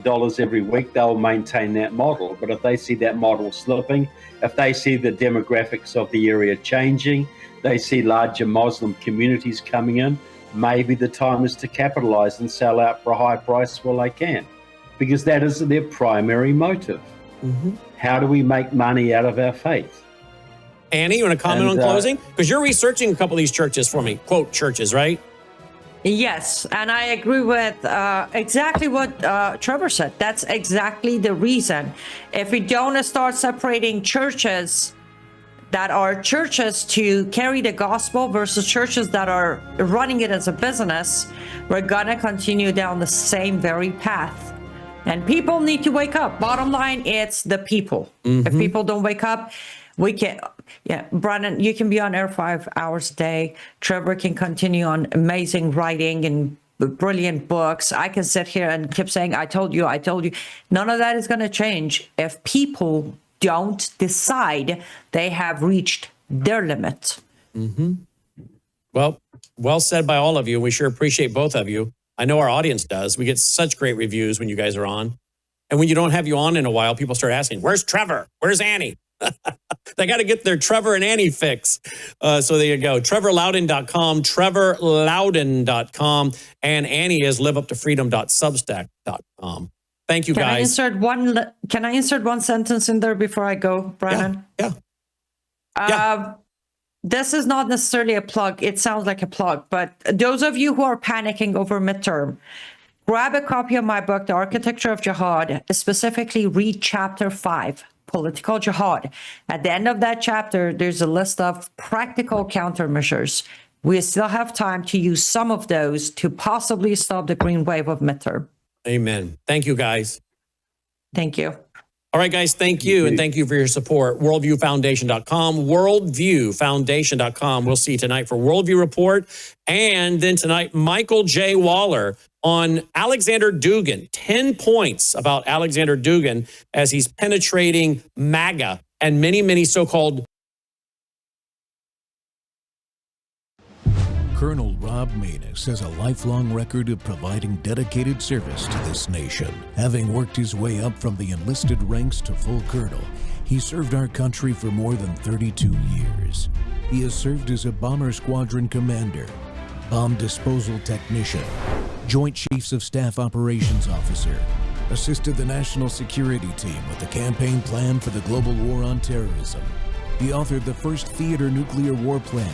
dollars every week, they'll maintain that model. But if they see that model slipping, if they see the demographics of the area changing, they see larger Muslim communities coming in, maybe the time is to capitalize and sell out for a high price while they can, because that is their primary motive. Mm-hmm. How do we make money out of our faith? Annie, you want to comment on closing? Because you're researching a couple of these churches for me, quote churches, right? Yes, and I agree with exactly what Trevor said. That's exactly the reason. If we don't start separating churches that are churches to carry the gospel versus churches that are running it as a business, we're going to continue down the same very path. And people need to wake up. Bottom line, it's the people. Mm-hmm. If people don't wake up, we can, Brandon, you can be on air 5 hours a day. Trevor can continue on amazing writing and brilliant books. I can sit here and keep saying, I told you. None of that is going to change if people don't decide they have reached their limit. Mm-hmm. Well said by all of you. We sure appreciate both of you. I know our audience does. We get such great reviews when you guys are on. And when you don't have you on in a while, people start asking, where's Trevor? Where's Annie? They got to get their Trevor and Annie fix. So there you go. TrevorLoudon.com, TrevorLoudon.com, and Annie is liveuptofreedom.substack.com. Thank you, guys. Can I insert one sentence in there before I go, Brandon? Yeah. This is not necessarily a plug. It sounds like a plug, but those of you who are panicking over midterm, grab a copy of my book, The Architecture of Jihad, specifically read chapter 5, Political Jihad. At the end of that chapter, there's a list of practical countermeasures. We still have time to use some of those to possibly stop the green wave of midterm. Amen. Thank you, guys. Thank you. All right, guys, thank you. And thank you for your support. Worldviewfoundation.com, worldviewfoundation.com. We'll see you tonight for Worldview Report. And then tonight, Michael J. Waller on Alexander Dugin. 10 points about Alexander Dugin as he's penetrating MAGA and many, many so-called. Colonel Rob Maness has a lifelong record of providing dedicated service to this nation. Having worked his way up from the enlisted ranks to full colonel, he served our country for more than 32 years. He has served as a bomber squadron commander, bomb disposal technician, Joint Chiefs of Staff Operations Officer, assisted the National Security Team with the campaign plan for the global war on terrorism. He authored the first theater nuclear war plan,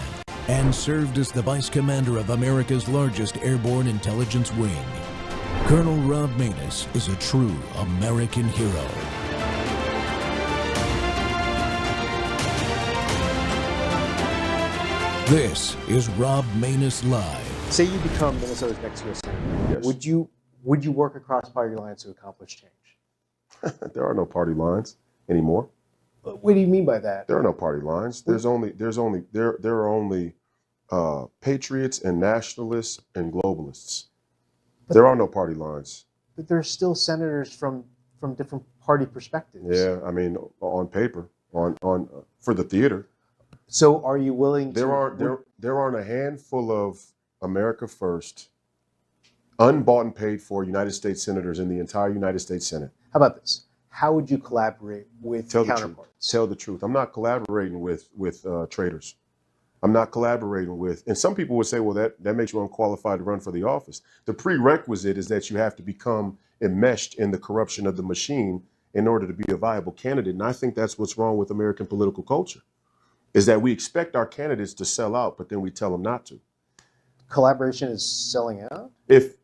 and served as the Vice Commander of America's largest airborne intelligence wing. Colonel Rob Maness is a true American hero. This is Rob Maness Live. Say you become Minnesota's next U.S. Senator. Yes. Would you work across party lines to accomplish change? There are no party lines anymore. What do you mean by that? There are no party lines. There are only patriots and nationalists and globalists. There are no party lines. But there are still senators from different party perspectives. Yeah, I mean, on paper, on for the theater. So, are you willing? There aren't a handful of America First, unbought and paid for United States senators in the entire United States Senate. How about this? How would you collaborate with counterparts? Tell the truth. I'm not collaborating with traitors. I'm not collaborating with, and some people would say, well, that makes you unqualified to run for the office. The prerequisite is that you have to become enmeshed in the corruption of the machine in order to be a viable candidate. And I think that's what's wrong with American political culture, is that we expect our candidates to sell out, but then we tell them not to. Collaboration is selling out? If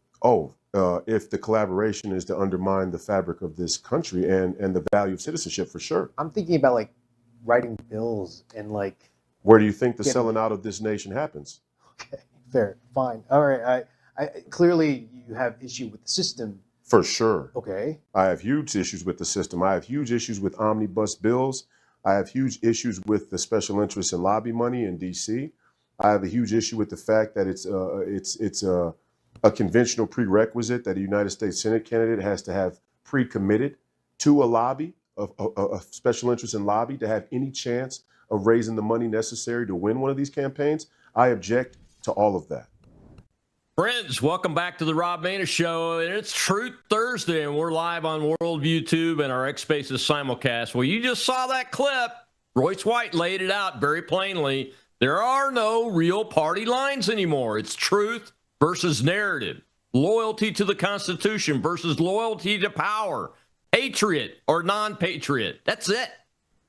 the collaboration is to undermine the fabric of this country and the value of citizenship, for sure. I'm thinking about like writing bills and like. Where do you think the selling out of this nation happens? Okay, fair, fine. All right, I clearly you have issue with the system. For sure. Okay. I have huge issues with the system. I have huge issues with omnibus bills. I have huge issues with the special interests and lobby money in D.C. I have a huge issue with the fact that it's a conventional prerequisite that a United States Senate candidate has to have pre-committed to a lobby, a special interest in lobby, to have any chance of raising the money necessary to win one of these campaigns. I object to all of that. Friends, welcome back to the Rob Maness Show. And it's Truth Thursday, and we're live on World YouTube and our X Spaces simulcast. Well, you just saw that clip. Royce White laid it out very plainly. There are no real party lines anymore. It's truth versus narrative, loyalty to the Constitution versus loyalty to power, patriot or non-patriot. That's it.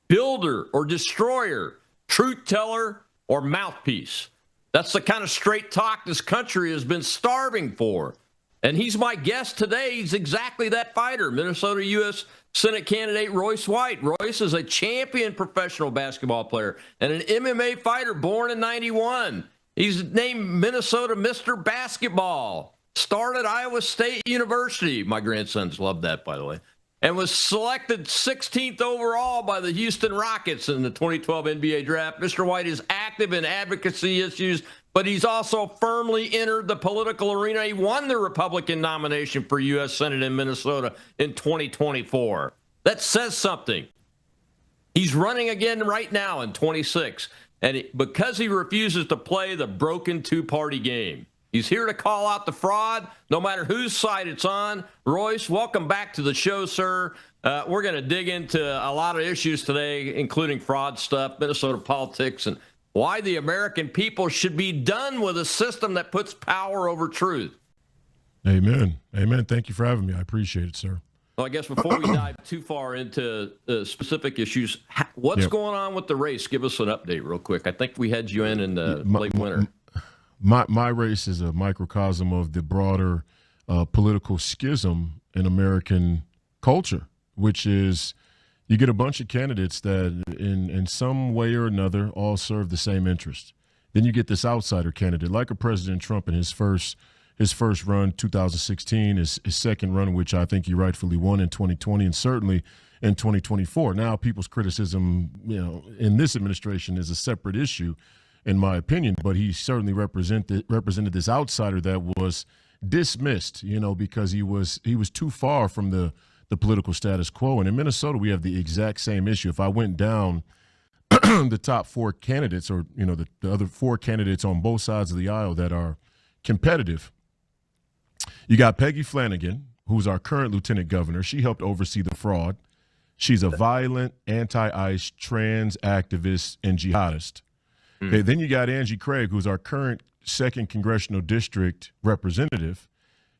Builder or destroyer, truth teller or mouthpiece. That's the kind of straight talk this country has been starving for. And he's my guest today. He's exactly that fighter, Minnesota U.S. Senate candidate Royce White. Royce is a champion professional basketball player and an MMA fighter born in 91. He's named Minnesota Mr. Basketball. Started at Iowa State University. My grandsons love that, by the way. And was selected 16th overall by the Houston Rockets in the 2012 NBA draft. Mr. White is active in advocacy issues, but he's also firmly entered the political arena. He won the Republican nomination for U.S. Senate in Minnesota in 2024. That says something. He's running again right now in 26, and because he refuses to play the broken two-party game. He's here to call out the fraud, no matter whose side it's on. Royce, welcome back to the show, sir. We're going to dig into a lot of issues today, including fraud stuff, Minnesota politics, and why the American people should be done with a system that puts power over truth. Amen. Amen. Thank you for having me. I appreciate it, sir. Well, I guess before we dive too far into specific issues, what's going on with the race? Give us an update real quick. I think we had you in the late winter. My race is a microcosm of the broader political schism in American culture, which is you get a bunch of candidates that in some way or another all serve the same interest. Then you get this outsider candidate, like a President Trump in his first run, 2016, his second run, which I think he rightfully won in 2020, and certainly in 2024. Now, people's criticism, in this administration is a separate issue, in my opinion, but he certainly represented this outsider that was dismissed, because he was too far from the political status quo. And in Minnesota, we have the exact same issue. If I went down the top four candidates, or the other four candidates on both sides of the aisle that are competitive, you got Peggy Flanagan, who's our current lieutenant governor. She helped oversee the fraud. She's a violent, anti-ICE, trans activist and jihadist. Okay, then you got Angie Craig, who's our current 2nd Congressional District representative.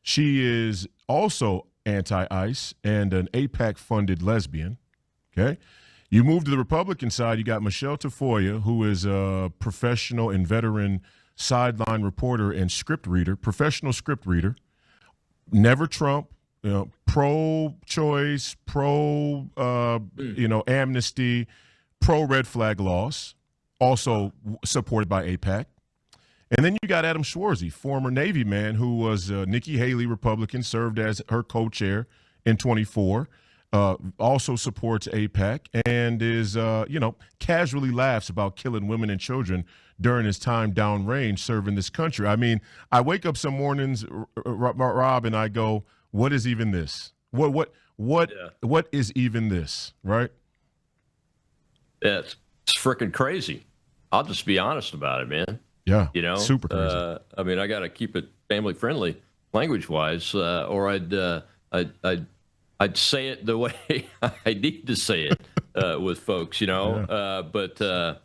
She is also anti-ICE and an AIPAC-funded lesbian. Okay, you move to the Republican side, you got Michelle Tafoya, who is a professional and veteran sideline reporter and script reader, professional script reader, never Trump, pro-choice, amnesty, pro-red flag laws. Also supported by AIPAC. And then you got Adam Schwarzy, former Navy man who was Nikki Haley Republican, served as her co-chair in 24, also supports AIPAC and is, casually laughs about killing women and children during his time downrange serving this country. I mean, I wake up some mornings, Rob, and I go, what is even this? What is even this, right? It's freaking crazy. I'll just be honest about it, man. Yeah, super crazy. I mean, I got to keep it family friendly, language wise, or I'd say it the way I need to say it with folks, But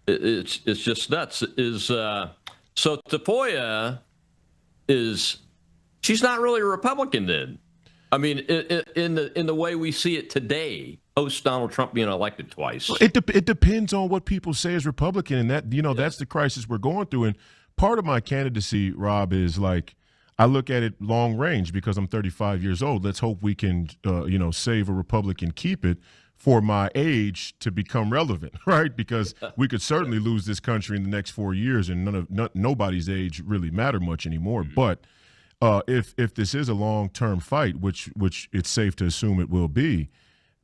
it's just nuts. So Tafoya she's not really a Republican then. I mean, in the way we see it today, post Donald Trump being elected twice. It depends on what people say is Republican, and that that's the crisis we're going through. And part of my candidacy, Rob, is like I look at it long range because I'm 35 years old. Let's hope we can, save a republic and keep it for my age to become relevant, right? Because we could certainly lose this country in the next 4 years, and nobody's age really matter much anymore. Mm-hmm. But if this is a long-term fight, which it's safe to assume it will be,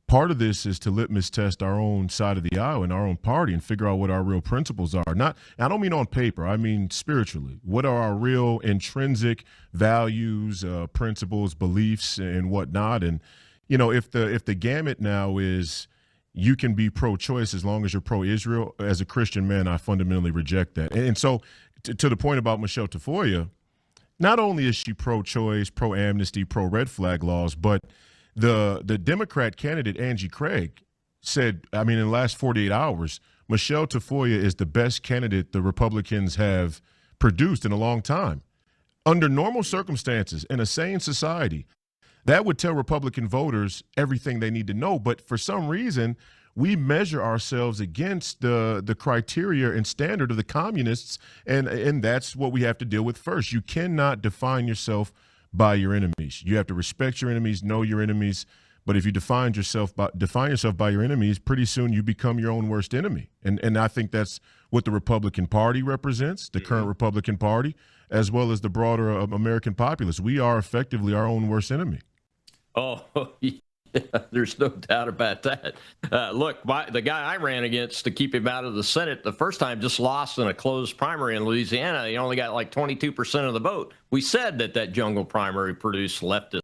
part of this is to litmus test our own side of the aisle and our own party and figure out what our real principles are. I don't mean on paper, I mean spiritually. What are our real intrinsic values, principles, beliefs, and whatnot? And if the gamut now is you can be pro-choice as long as you're pro-Israel, as a Christian man, I fundamentally reject that. And so to the point about Michelle Tafoya, not only is she pro-choice, pro-amnesty, pro-red flag laws, but the Democrat candidate, Angie Craig, said, I mean, in the last 48 hours, Michelle Tafoya is the best candidate the Republicans have produced in a long time. Under normal circumstances, in a sane society, that would tell Republican voters everything they need to know. But for some reason, we measure ourselves against the criteria and standard of the communists, and that's what we have to deal with first. You cannot define yourself by your enemies. You have to respect your enemies, know your enemies. But if you define yourself by your enemies, pretty soon you become your own worst enemy. And I think that's what the Republican Party represents, the current Republican Party, as well as the broader American populace. We are effectively our own worst enemy. Oh, yeah, there's no doubt about that. Look, the guy I ran against to keep him out of the Senate the first time just lost in a closed primary in Louisiana. He only got like 22% of the vote. We said that jungle primary produced leftist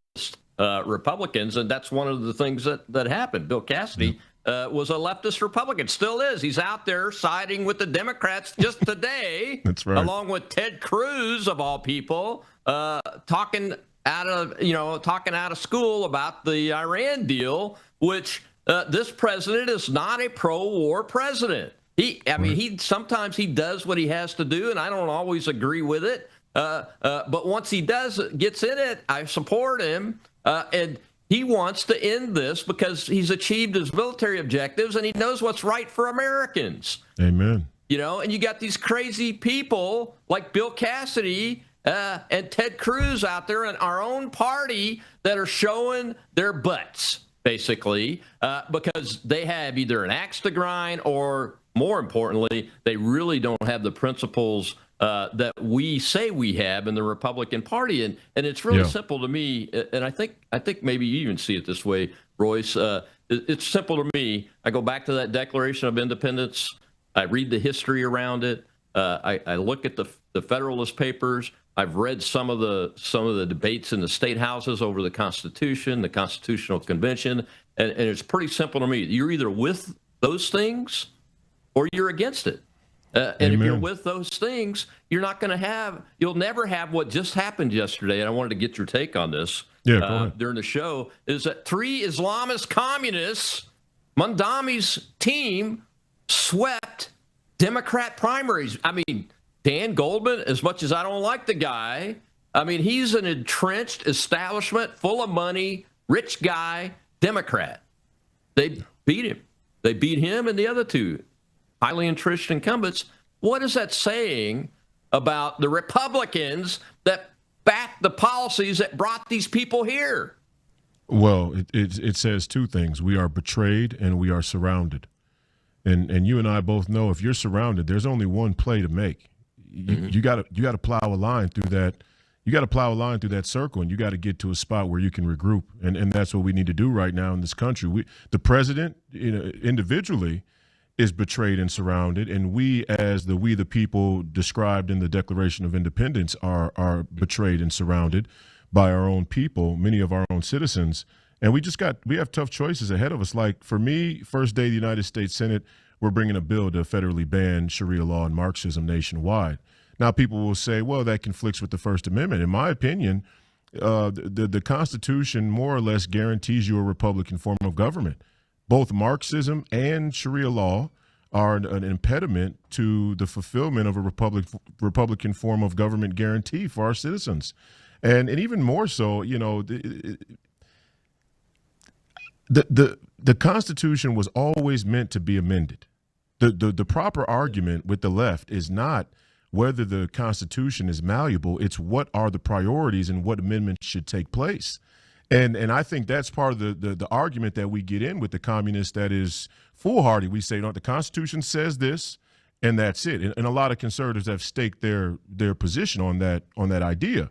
Republicans, and that's one of the things that happened. Bill Cassidy was a leftist Republican, still is. He's out there siding with the Democrats just today. That's right. Along with Ted Cruz, of all people, talking out of school about the Iran deal, which this president is not a pro-war president. Sometimes he does what he has to do, and I don't always agree with it. But once he gets in it, I support him. And he wants to end this because he's achieved his military objectives and he knows what's right for Americans. Amen. And you got these crazy people like Bill Cassidy and Ted Cruz out there in our own party that are showing their butts, basically, because they have either an axe to grind or, more importantly, they really don't have the principles that we say we have in the Republican Party. And it's really simple to me. And I think maybe you even see it this way, Royce. It's simple to me. I go back to that Declaration of Independence. I read the history around it. I look at the Federalist Papers. I've read some of the debates in the state houses over the Constitution, the Constitutional Convention. And it's pretty simple to me. You're either with those things or you're against it. And if you're with those things, you'll never have what just happened yesterday. And I wanted to get your take on this during the show, is that 3 Islamist communists, Mondami's team, swept Democrat primaries. I mean, Dan Goldman, as much as I don't like the guy, I mean, he's an entrenched establishment, full of money, rich guy, Democrat. They beat him. They beat him and the other 2 highly entrenched incumbents. What is that saying about the Republicans that back the policies that brought these people here? Well, it says 2 things. We are betrayed and we are surrounded. And you and I both know if you're surrounded, there's only one play to make. You got to plow a line through that. You got to plow a line through that circle, and you got to get to a spot where you can regroup. And that's what we need to do right now in this country. The president, individually, is betrayed and surrounded, and we the people described in the Declaration of Independence are betrayed and surrounded by our own people, many of our own citizens. And we have tough choices ahead of us. Like, for me, first day of the United States Senate, we're bringing a bill to federally ban Sharia law and Marxism nationwide. Now, people will say, well, that conflicts with the First Amendment. In my opinion, the Constitution more or less guarantees you a Republican form of government. Both Marxism and Sharia law are an impediment to the fulfillment of a Republican form of government guarantee for our citizens. And even more so, the Constitution was always meant to be amended. The proper argument with the left is not whether the Constitution is malleable, it's what are the priorities and what amendments should take place. And I think that's part of the argument that we get in with the communists that is foolhardy. We say, the Constitution says this, and that's it. And a lot of conservatives have staked their position on that idea.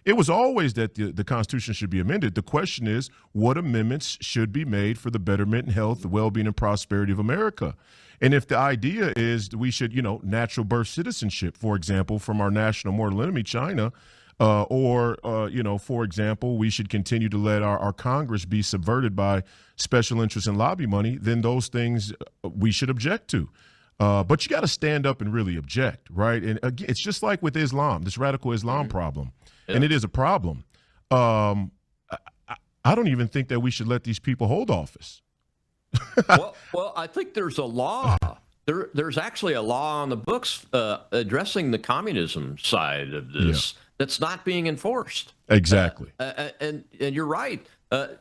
It was always that the Constitution should be amended. The question is, what amendments should be made for the betterment and health, the well-being and prosperity of America? And if the idea is we should, natural birth citizenship, for example, from our national mortal enemy, China, for example, we should continue to let our Congress be subverted by special interests and lobby money, then those things we should object to. But you got to stand up and really object, right? And again, it's just like with Islam, this radical Islam problem. and it is a problem. I don't even think that we should let these people hold office. well, I think there's a law. There's actually a law on the books addressing the communism side of this that's not being enforced. Exactly. And you're right.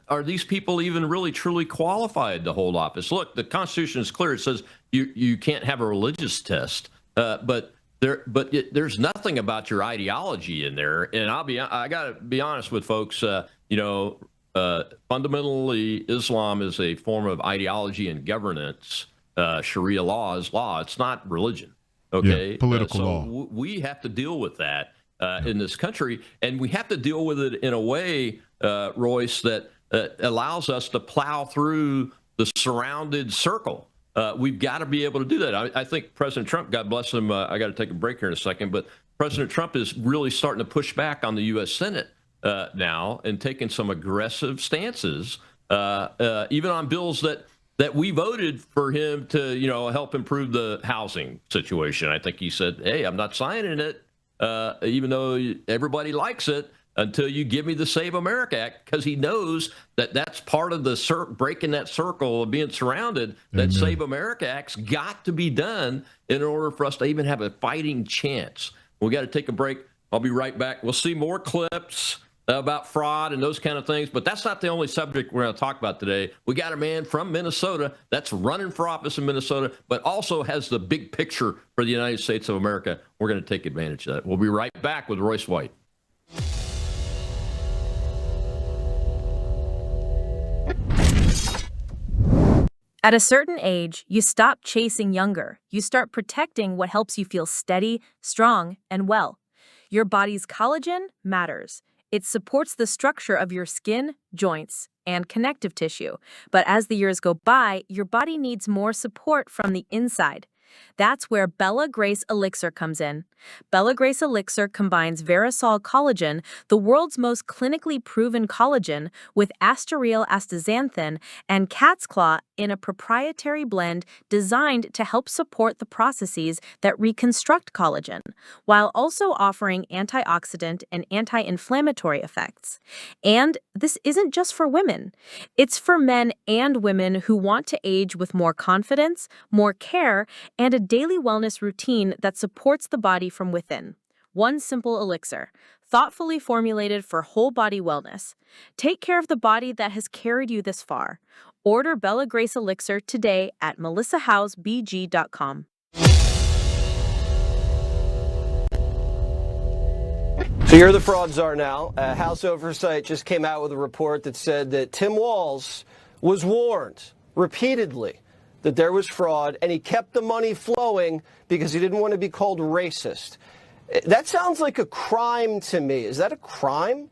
Are these people even really truly qualified to hold office? Look, the Constitution is clear. It says you can't have a religious test, but there's nothing about your ideology in there. And I got to be honest with folks. Fundamentally, Islam is a form of ideology and governance. Sharia law is law. It's not religion. Okay, yeah, political law. We have to deal with that in this country, and we have to deal with it in a way, Royce, that allows us to plow through the surrounded circle. We've got to be able to do that. I think President Trump, God bless him, I got to take a break here in a second, but President Trump is really starting to push back on the U.S. Senate now and taking some aggressive stances, even on bills that we voted for him to, help improve the housing situation. I think he said, hey, I'm not signing it, even though everybody likes it, until you give me the Save America Act, because he knows that that's part of the breaking that circle of being surrounded. That Save America Act's got to be done in order for us to even have a fighting chance. We got to take a break. I'll be right back. We'll see more clips about fraud and those kind of things, but that's not the only subject we're going to talk about today. We got a man from Minnesota that's running for office in Minnesota, but also has the big picture for the United States of America. We're going to take advantage of that. We'll be right back with Royce White. At a certain age, you stop chasing younger. You start protecting what helps you feel steady, strong, and well. Your body's collagen matters. It supports the structure of your skin, joints, and connective tissue. But as the years go by, your body needs more support from the inside. That's where Bella Grace Elixir comes in. Bella Grace Elixir combines Verisol collagen, the world's most clinically proven collagen, with Asteryl astaxanthin and cat's claw in a proprietary blend designed to help support the processes that reconstruct collagen, while also offering antioxidant and anti-inflammatory effects. And this isn't just for women. It's for men and women who want to age with more confidence, more care, and a daily wellness routine that supports the body from within. One simple elixir, thoughtfully formulated for whole body wellness. Take care of the body that has carried you this far. Order Bella Grace Elixir today at melissahousebg.com. So you're the fraud czar now. House Oversight just came out with a report that said that Tim Walz was warned repeatedly that there was fraud, and he kept the money flowing because he didn't want to be called racist. That sounds like a crime to me. Is that a crime?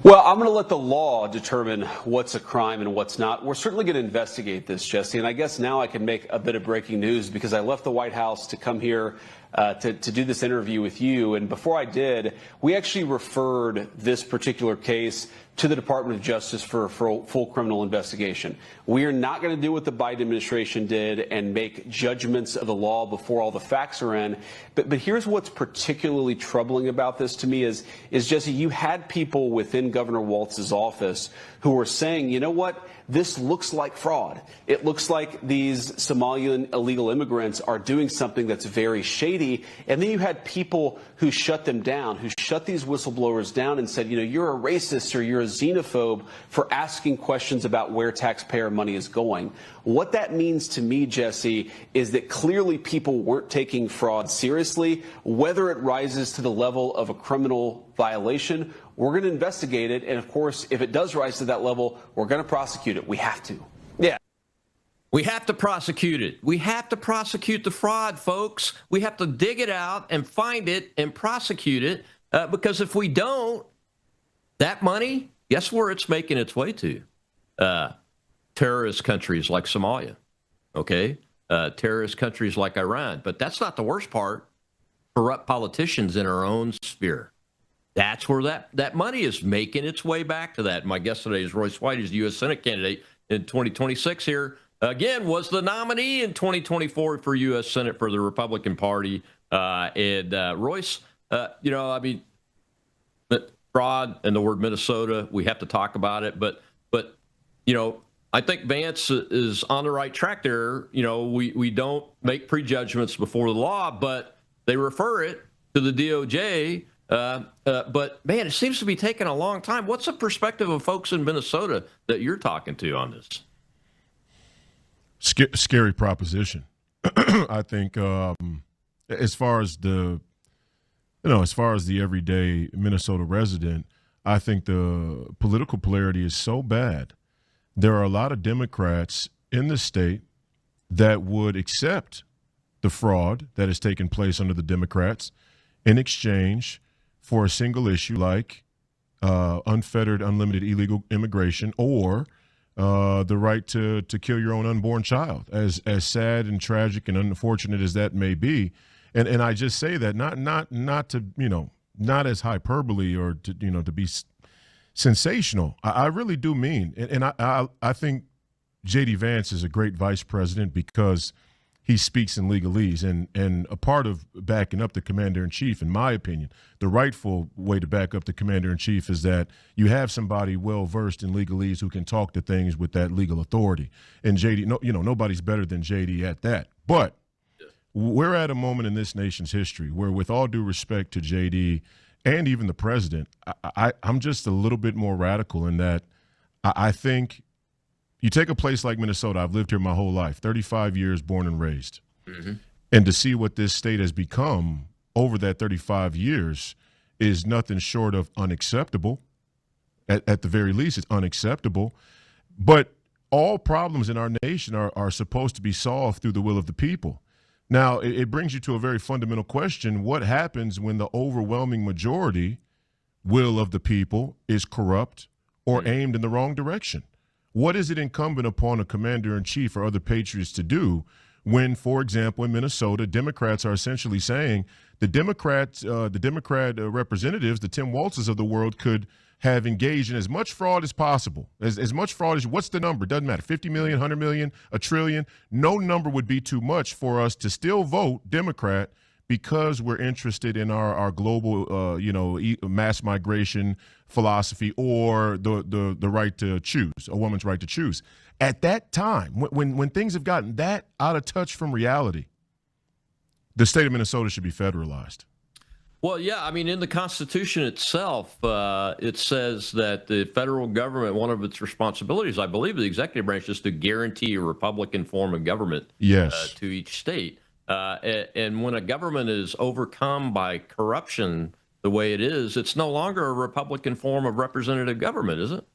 Well, I'm going to let the law determine what's a crime and what's not. We're certainly going to investigate this, Jesse, and I guess now I can make a bit of breaking news because I left the White House to come here to do this interview with you. And before I did, we actually referred this particular case to the Department of Justice for full criminal investigation. We are not going to do what the Biden administration did and make judgments of the law before all the facts are in. But here's what's particularly troubling about this to me is Jesse, you had people within Governor Walz's office who were saying, you know what, this looks like fraud. It looks like these Somalian illegal immigrants are doing something that's very shady. And then you had people who shut them down, who shut these whistleblowers down and said, you know, you're a racist or you're a xenophobe for asking questions about where taxpayer money is going. What that means to me, Jesse, is that clearly people weren't taking fraud seriously. Whether it rises to the level of a criminal violation, we're going to investigate it. And of course, if it does rise to that level, we're going to prosecute it. We have to. Yeah. We have to prosecute it. We have to prosecute the fraud, folks. We have to dig it out and find it and prosecute it. Because if we don't, that money, guess where it's making its way to? Terrorist countries like Somalia, okay? Terrorist countries like Iran. But that's not the worst part. Corrupt politicians in our own sphere. That's where that money is making its way back to that. My guest today is Royce White. He's the U.S. Senate candidate in 2026 here. Again, was the nominee in 2024 for U.S. Senate for the Republican Party. Royce, I mean, fraud and the word Minnesota, we have to talk about it. But I think Vance is on the right track there. We don't make prejudgments before the law, but they refer it to the DOJ. But man, it seems to be taking a long time. What's the perspective of folks in Minnesota that you're talking to on this? Scary proposition. I think as far as the everyday Minnesota resident, I think the political polarity is so bad. There are a lot of Democrats in the state that would accept the fraud that has taken place under the Democrats in exchange for a single issue like unfettered, unlimited illegal immigration or the right to kill your own unborn child, as sad and tragic and unfortunate as that may be. And I just say that not to, not as hyperbole or to be sensational. I really do mean, and I think J.D. Vance is a great vice president because he speaks in legalese, and a part of backing up the commander-in-chief, in my opinion, the rightful way to back up the commander-in-chief is that you have somebody well-versed in legalese who can talk to things with that legal authority. And J.D., nobody's better than J.D. at that. But we're at a moment in this nation's history where, with all due respect to J.D. and even the president, I'm just a little bit more radical in that I think you take a place like Minnesota. I've lived here my whole life, 35 years, born and raised. Mm-hmm. And to see what this state has become over that 35 years is nothing short of unacceptable. At the very least, it's unacceptable. But all problems in our nation are supposed to be solved through the will of the people. Now, it brings you to a very fundamental question. What happens when the overwhelming majority will of the people is corrupt or aimed in the wrong direction? What is it incumbent upon a commander-in-chief or other patriots to do when, for example, in Minnesota, Democrats are essentially saying the Democrat representatives, the Tim Walzes of the world, could have engaged in as much fraud as possible, as much fraud as, what's the number? Doesn't matter, 50 million, 100 million, a trillion. No number would be too much for us to still vote Democrat because we're interested in our global, mass migration philosophy or the right to choose, a woman's right to choose. At that time, when things have gotten that out of touch from reality, the state of Minnesota should be federalized. Well, yeah, I mean, in the Constitution itself, it says that the federal government, one of its responsibilities, I believe, the executive branch, is to guarantee a Republican form of government to each state. And when a government is overcome by corruption the way it is, it's no longer a Republican form of representative government, is it?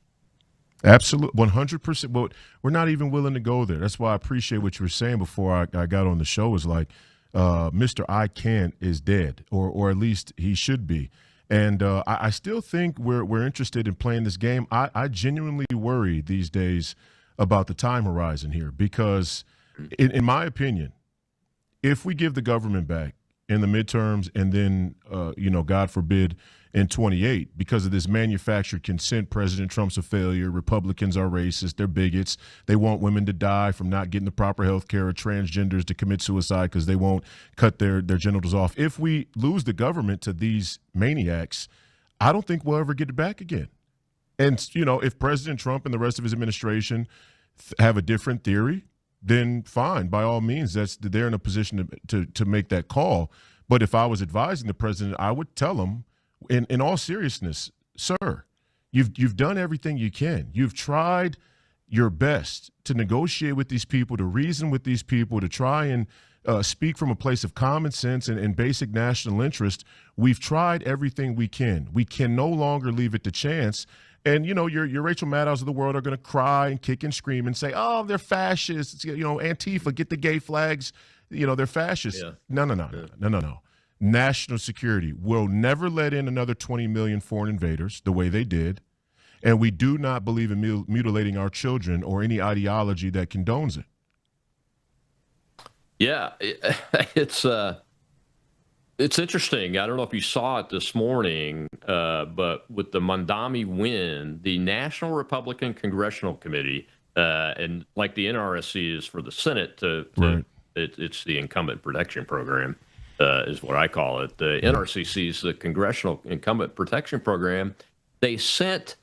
Absolutely, 100%. But we're not even willing to go there. That's why I appreciate what you were saying before I got on the show. Is like, Mr. I Can't is dead, or at least he should be. And I still think we're interested in playing this game. I genuinely worry these days about the time horizon here because, in my opinion, if we give the government back in the midterms and then, God forbid, in 28, because of this manufactured consent, President Trump's a failure, Republicans are racist, they're bigots, they want women to die from not getting the proper health care, or transgenders to commit suicide because they won't cut their genitals off. If we lose the government to these maniacs, I don't think we'll ever get it back again. And, if President Trump and the rest of his administration have a different theory, then fine, by all means, they're in a position to make that call. But if I was advising the president, I would tell him, in all seriousness, sir, you've done everything you can. You've tried your best to negotiate with these people, to reason with these people, to try and speak from a place of common sense and basic national interest. We've tried everything we can. We can no longer leave it to chance. And, your Rachel Maddows of the world are going to cry and kick and scream and say, oh, they're fascists. Antifa, get the gay flags. They're fascists. Yeah. No. National security will never let in another 20 million foreign invaders the way they did. And we do not believe in mutilating our children or any ideology that condones it. Yeah, it's interesting. I don't know if you saw it this morning, but with the Mondami win, the National Republican Congressional Committee, and like the NRSC is for the Senate, it's the Incumbent Protection Program. is what I call it. The NRCC is the Congressional Incumbent Protection Program. They sent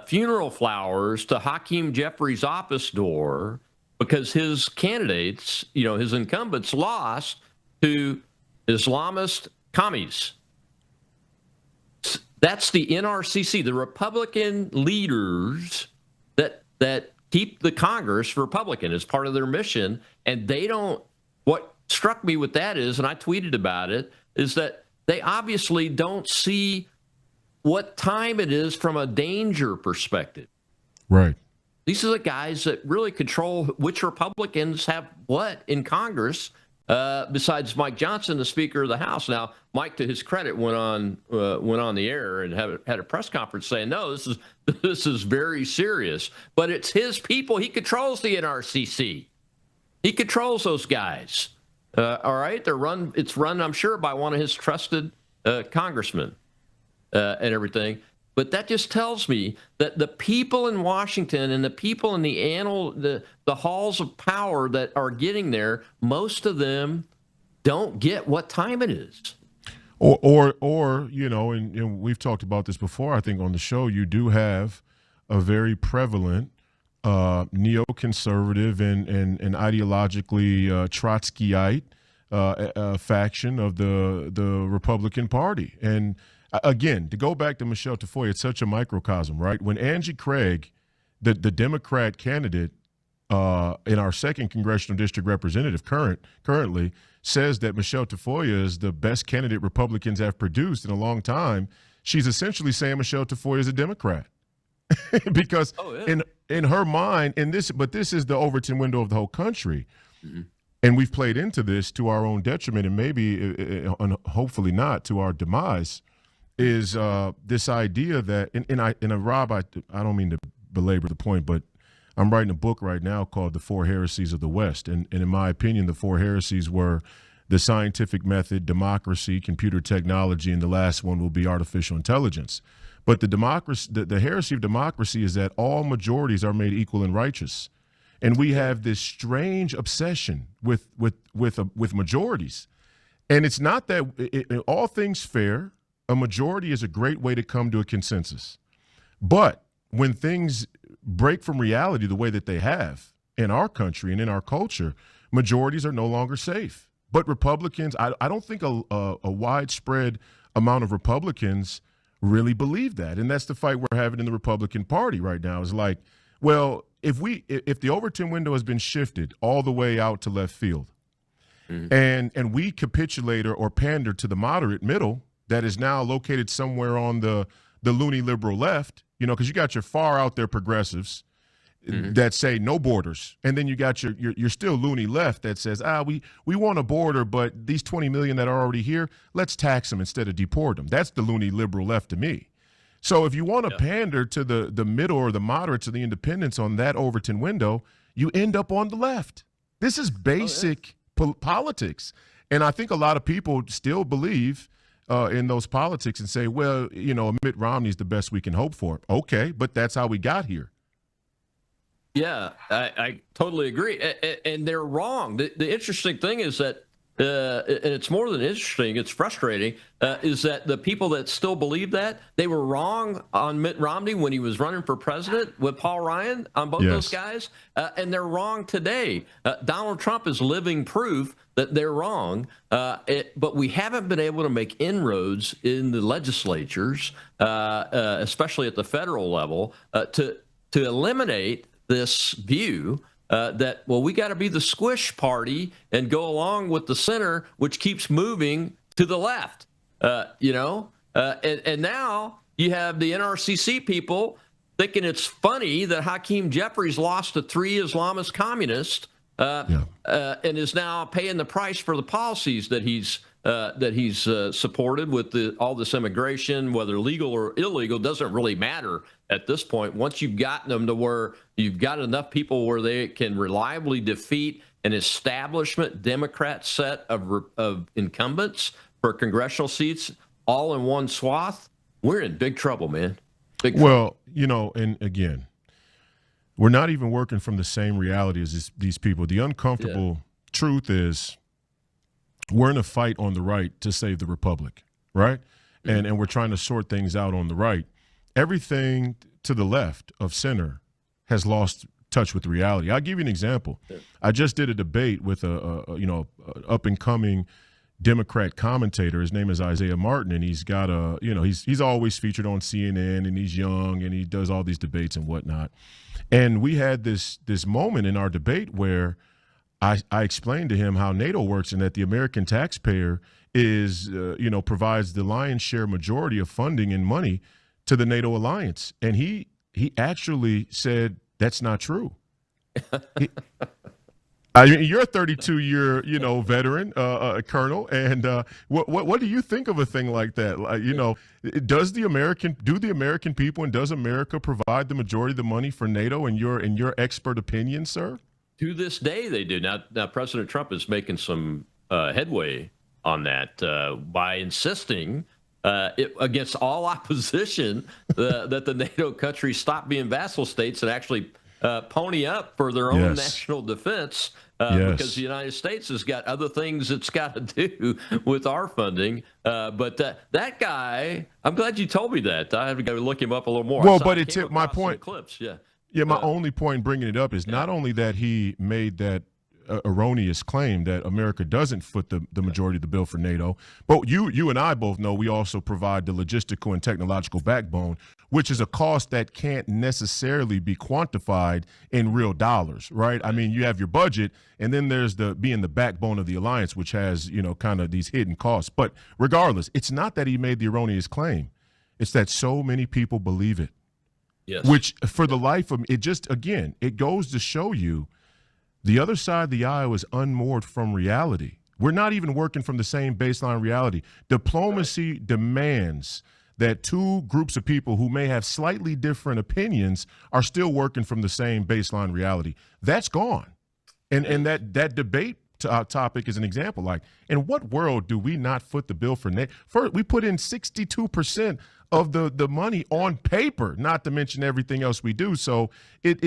funeral flowers to Hakeem Jeffries' office door because his candidates, his incumbents, lost to Islamist commies. That's the NRCC, the Republican leaders that keep the Congress Republican as part of their mission, and they don't. What struck me with that is, and I tweeted about it, is that they obviously don't see what time it is from a danger perspective. Right. These are the guys that really control which Republicans have what in Congress, besides Mike Johnson, the Speaker of the House. Now, Mike, to his credit, went on the air and had a press conference saying, no, this is very serious. But it's his people. He controls the NRCC. He controls those guys. All right, it's run, I'm sure, by one of his trusted congressmen and everything. But that just tells me that the people in Washington and the people in the halls of power that are getting there, most of them don't get what time it is. Or and we've talked about this before, I think, on the show. You do have a very prevalent neoconservative and ideologically Trotskyite faction of the Republican Party. And again, to go back to Michelle Tafoya, it's such a microcosm, right? When Angie Craig, the Democrat candidate in our 2nd congressional district representative currently, says that Michelle Tafoya is the best candidate Republicans have produced in a long time, she's essentially saying Michelle Tafoya is a Democrat. Because in her mind, but this is the Overton window of the whole country. Mm-hmm. And we've played into this to our own detriment, and maybe, hopefully not, to our demise, is this idea that, Rob, I don't mean to belabor the point, but I'm writing a book right now called The Four Heresies of the West. And in my opinion, the four heresies were the scientific method, democracy, computer technology, and the last one will be artificial intelligence. But the heresy of democracy is that all majorities are made equal and righteous. And we have this strange obsession with majorities. And it's not that all things fair, a majority is a great way to come to a consensus. But when things break from reality the way that they have in our country and in our culture, majorities are no longer safe. But Republicans, I don't think a widespread amount of Republicans really believe that. And that's the fight we're having in the Republican Party right now. Is like, well, if the Overton window has been shifted all the way out to left field, and we capitulate or pander to the moderate middle that is now located somewhere on the loony liberal left, because you got your far out there progressives that say no borders, and then you got your still loony left that says, we want a border, but these 20 million that are already here, let's tax them instead of deport them. That's the loony liberal left to me. So if you want to pander to the middle or the moderates or the independents on that Overton window, you end up on the left. This is basic politics. And I think a lot of people still believe in those politics and say, well, Mitt Romney's the best we can hope for. Okay, but that's how we got here. Yeah, I totally agree. And they're wrong. The interesting thing is that, and it's more than interesting, it's frustrating, is that the people that still believe that, they were wrong on Mitt Romney when he was running for president with Paul Ryan, on both those guys, and they're wrong today. Donald Trump is living proof that they're wrong, but we haven't been able to make inroads in the legislatures, especially at the federal level, to eliminate this view that, well, we got to be the squish party and go along with the center, which keeps moving to the left, and now you have the NRCC people thinking it's funny that Hakeem Jeffries lost to 3 Islamist communists and is now paying the price for the policies that he's supported with all this immigration, whether legal or illegal, doesn't really matter at this point. Once you've gotten them to where you've got enough people where they can reliably defeat an establishment Democrat set of incumbents for congressional seats all in one swath, we're in big trouble, man. Big trouble. Well, and again, we're not even working from the same reality as these people. The uncomfortable truth is, we're in a fight on the right to save the republic, right? And we're trying to sort things out on the right. Everything to the left of center has lost touch with reality. I'll give you an example. I just did a debate with a up and coming Democrat commentator. His name is Isaiah Martin, and he's got he's always featured on CNN, and he's young, and he does all these debates and whatnot. And we had this moment in our debate where I explained to him how NATO works and that the American taxpayer is provides the lion's share majority of funding and money to the NATO alliance, and he actually said that's not true. I mean, you're a 32-year, veteran, Colonel, and what do you think of a thing like that? Do the American people and does America provide the majority of the money for NATO in your expert opinion, sir? To this day, they do. Now President Trump is making some headway on that by insisting against all opposition that the NATO countries stop being vassal states and actually pony up for their own national defense because the United States has got other things it's got to do with our funding. But that guy, I'm glad you told me that. I have to go look him up a little more. Well, but it took my point. Clips, my only point in bringing it up is not only that he made that erroneous claim that America doesn't foot the majority of the bill for NATO, but you and I both know we also provide the logistical and technological backbone, which is a cost that can't necessarily be quantified in real dollars, right? I mean, you have your budget, and then there's being the backbone of the alliance, which has, kind of these hidden costs. But regardless, it's not that he made the erroneous claim. It's that so many people believe it. Yes. Which, for the life of me, it goes to show you the other side of the aisle is unmoored from reality. We're not even working from the same baseline reality. Diplomacy demands that two groups of people who may have slightly different opinions are still working from the same baseline reality. That's gone. And that debate topic is an example. Like, in what world do we not foot the bill for NATO? First, we put in 62% of the money on paper, not to mention everything else we do. So it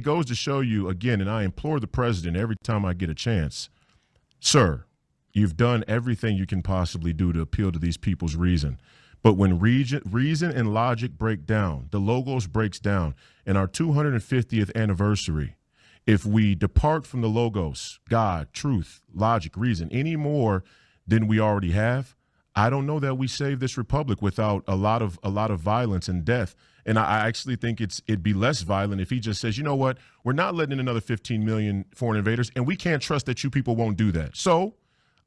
goes to show you, again, and I implore the president every time I get a chance, sir, you've done everything you can possibly do to appeal to these people's reason. But when reason and logic break down, the logos breaks down, and our 250th anniversary, if we depart from the logos, God, truth, logic, reason, any more than we already have, I don't know that we save this republic without a lot of violence and death. And I actually think it'd be less violent if he just says, you know what, we're not letting in another 15 million foreign invaders, and we can't trust that you people won't do that. So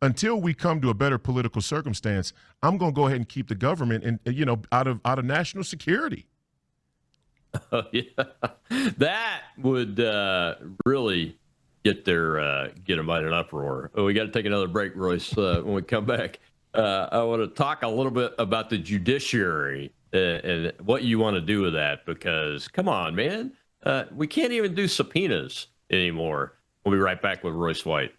until we come to a better political circumstance, I'm going to go ahead and keep the government out of national security. Yeah, that would really get them in an uproar. We got to take another break, Royce. When we come back, I want to talk a little bit about the judiciary and what you want to do with that, because come on, man, we can't even do subpoenas anymore. We'll be right back with Royce White.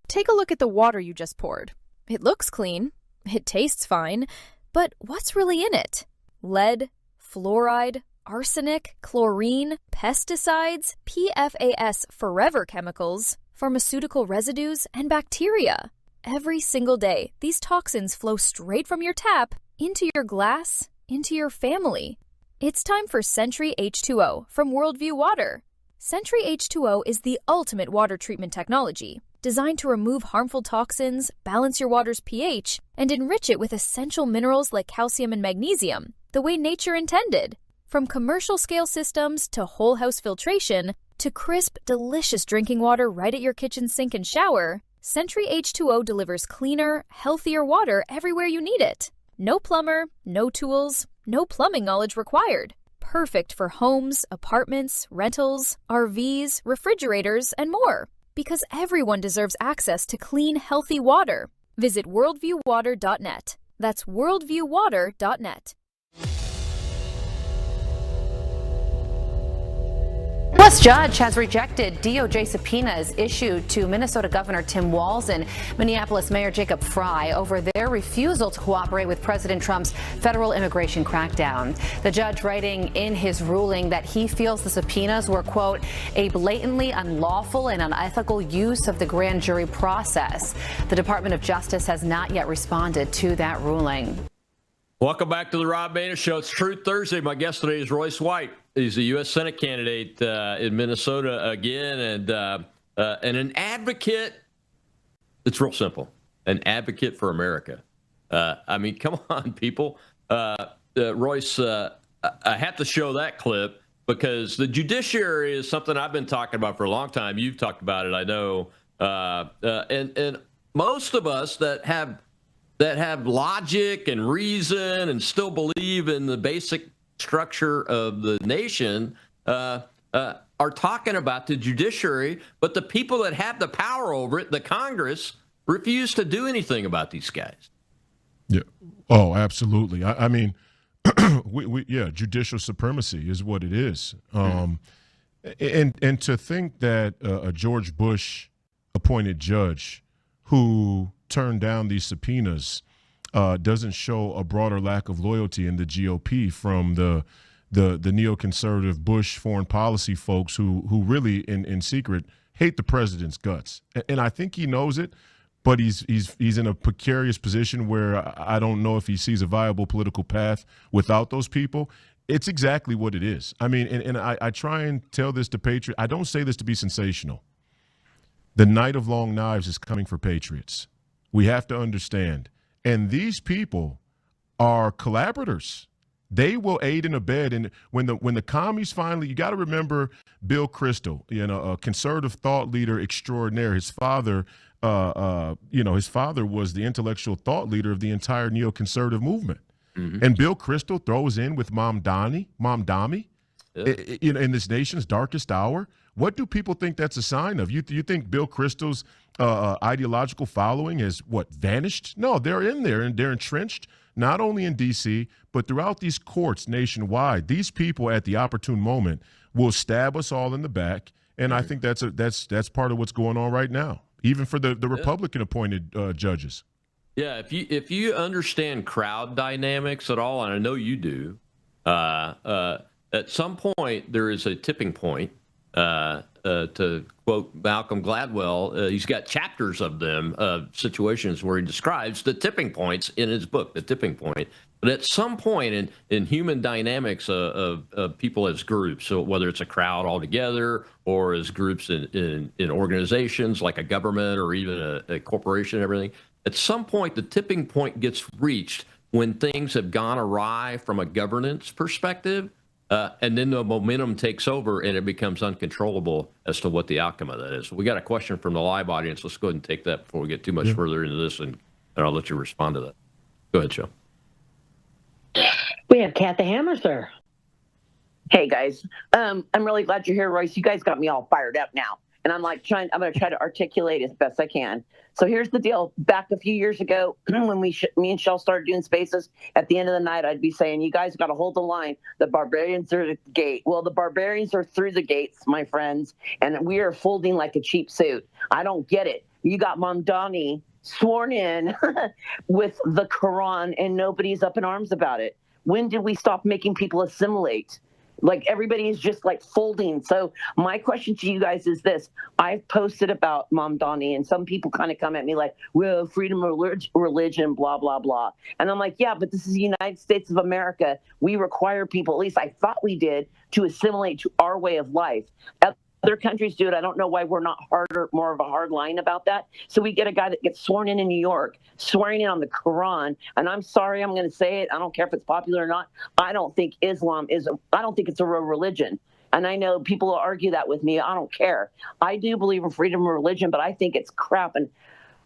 Take a look at the water you just poured. It looks clean, it tastes fine, but what's really in it? Lead, fluoride, arsenic, chlorine, pesticides, PFAS forever chemicals, pharmaceutical residues, and bacteria. Every single day, these toxins flow straight from your tap into your glass, into your family. It's time for Sentry H2O from Worldview Water. Sentry H2O is the ultimate water treatment technology, designed to remove harmful toxins, balance your water's pH, and enrich it with essential minerals like calcium and magnesium, the way nature intended. From commercial-scale systems to whole-house filtration to crisp, delicious drinking water right at your kitchen sink and shower, Sentry H2O delivers cleaner, healthier water everywhere you need it. No plumber, no tools, no plumbing knowledge required. Perfect for homes, apartments, rentals, RVs, refrigerators, and more. Because everyone deserves access to clean, healthy water. Visit worldviewwater.net. That's worldviewwater.net. U.S. judge has rejected DOJ subpoenas issued to Minnesota Governor Tim Walz and Minneapolis Mayor Jacob Frey over their refusal to cooperate with President Trump's federal immigration crackdown. The judge writing in his ruling that he feels the subpoenas were, quote, a blatantly unlawful and unethical use of the grand jury process. The Department of Justice has not yet responded to that ruling. Welcome back to the Rob Maness Show. It's Truth Thursday. My guest today is Royce White. He's the U.S. Senate candidate in Minnesota again, and an advocate. It's real simple. An advocate for America. I mean, come on, people. Royce, I have to show that clip because the judiciary is something I've been talking about for a long time. You've talked about it, I know. And most of us that have logic and reason and still believe in the basic structure of the nation are talking about the judiciary, but the people that have the power over it, the Congress, refuse to do anything about these guys. Yeah. Oh, absolutely. I mean, judicial supremacy is what it is. And to think that a George Bush appointed judge who turned down these subpoenas doesn't show a broader lack of loyalty in the GOP from the neoconservative Bush foreign policy folks who really in secret hate the president's guts. And I think he knows it, but he's in a precarious position where I don't know if he sees a viable political path without those people. It's exactly what it is. I mean, and I try and tell this to Patriots. I don't say this to be sensational. The night of long knives is coming for Patriots. We have to understand. And these people are collaborators. They will aid and abet. And when the commies finally, you got to remember Bill Kristol, a conservative thought leader extraordinaire. His father, his father was the intellectual thought leader of the entire neoconservative movement. Mm-hmm. And Bill Kristol throws in with Mom Dami, in this nation's darkest hour. What do people think that's a sign of? You think Bill Kristol's ideological following has vanished? No, they're in there and they're entrenched not only in D.C. but throughout these courts nationwide. These people at the opportune moment will stab us all in the back, and I think that's part of what's going on right now, even for the Republican appointed judges. Yeah, if you understand crowd dynamics at all, and I know you do, at some point there is a tipping point. To quote Malcolm Gladwell, he's got chapters of them, situations where he describes the tipping points in his book, The Tipping Point. But at some point in human dynamics of people as groups, so whether it's a crowd altogether or as groups in organizations like a government or even a corporation and everything, at some point the tipping point gets reached when things have gone awry from a governance perspective. And then the momentum takes over and it becomes uncontrollable as to what the outcome of that is. We got a question from the live audience. Let's go ahead and take that before we get too much further into this, and I'll let you respond to that. Go ahead, Joe. We have Kat the Hammer, sir. Hey, guys. I'm really glad you're here, Royce. You guys got me all fired up now. And I'm going to try to articulate as best I can. So here's the deal. Back a few years ago, when me and Shell started doing spaces, at the end of the night, I'd be saying, you guys got to hold the line. The barbarians are at the gate. Well, the barbarians are through the gates, my friends, and we are folding like a cheap suit. I don't get it. You got Mamdani sworn in with the Quran, and nobody's up in arms about it. When did we stop making people assimilate? Like, everybody is just like folding. So my question to you guys is this. I've posted about Mamdani, and some people kind of come at me like, well, freedom of religion, blah, blah, blah. And I'm like, yeah, but this is the United States of America. We require people, at least I thought we did, to assimilate to our way of life. Other countries do it. I don't know why we're not more of a hard line about that. So we get a guy that gets sworn in New York, swearing in on the Quran. And I'm sorry, I'm going to say it. I don't care if it's popular or not. I don't think Islam I don't think it's a real religion. And I know people will argue that with me. I don't care. I do believe in freedom of religion, but I think it's crap. And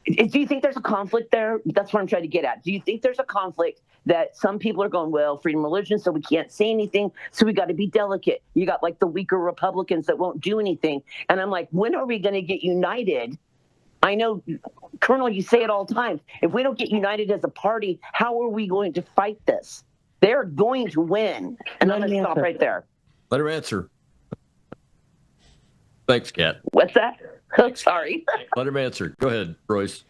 do you think there's a conflict there? That's what I'm trying to get at. Do you think there's a conflict that some people are going, well, freedom of religion, so we can't say anything, so we got to be delicate. You got like the weaker Republicans that won't do anything. And I'm like, when are we going to get united? I know, Colonel, you say it all the time. If we don't get united as a party, how are we going to fight this? They're going to win. And I'm going to stop right there. Let her answer. Thanks, Kat. What's that? Sorry. Let him answer. Go ahead, Royce.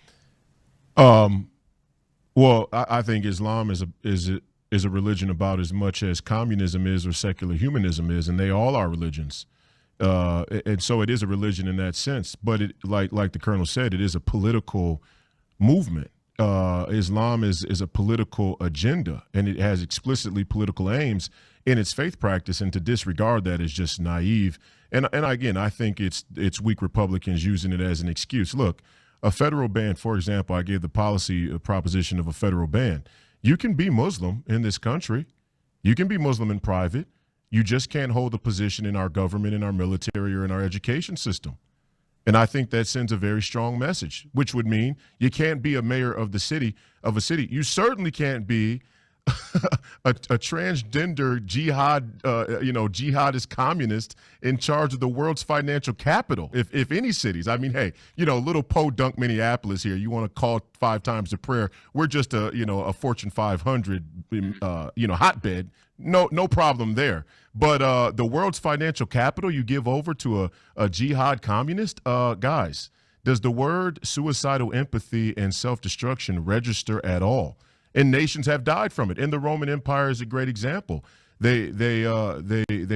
Well, I think Islam is a religion about as much as communism is or secular humanism is, and they all are religions. And so it is a religion in that sense. But it, like the Colonel said, it is a political movement. Islam is a political agenda, and it has explicitly political aims in its faith practice, and to disregard that is just naive. And again, I think it's weak Republicans using it as an excuse. Look, a federal ban, for example, I gave the policy proposition of a federal ban. You can be Muslim in this country. You can be Muslim in private. You just can't hold a position in our government, in our military, or in our education system. And I think that sends a very strong message, which would mean you can't be a mayor of a city. You certainly can't be a transgender jihadist communist in charge of the world's financial capital. If any cities, I mean, hey, little podunk Minneapolis here, you want to call 5 times the prayer. We're just a Fortune 500, hotbed. No problem there. But the world's financial capital you give over to a jihad communist, guys, does the word suicidal empathy and self-destruction register at all? And nations have died from it. And the Roman Empire is a great example. They